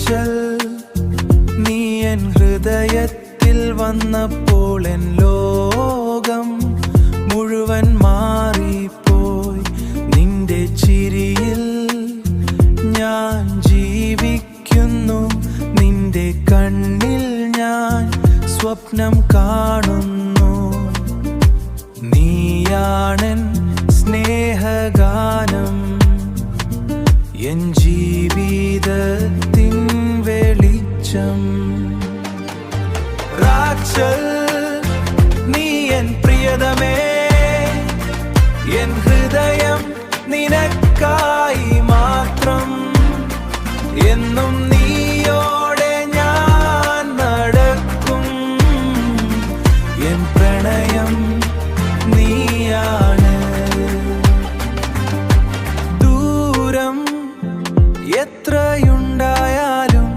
റാച്ചൽ നീ എൻ ഹൃദയത്തിൽ വന്നപ്പോൾ എൻ ലോകം മുഴുവൻ മാറിപ്പോയി. നിന്റെ ചിരിയിൽ ഞാൻ ജീവിക്കുന്നു, നിന്റെ കണ്ണിൽ ഞാൻ സ്വപ്നം കാണുന്നു. നീയാണെൻ സ്നേഹഗാനം, എൻ ജീവിതത്തിൻ വെളിച്ചം. റാച്ചൽ നീ എൻ പ്രിയതമേ, എൻ ഹൃദയം നിനക്കായി മാത്രം. എന്നും നീയോടെ ഞാൻ നടക്കും, എൻ പ്രണയം നീയാണ്. ദൂരം എത്രയുണ്ടായാലും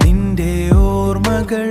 നിന്റെ ഓർമ്മകൾ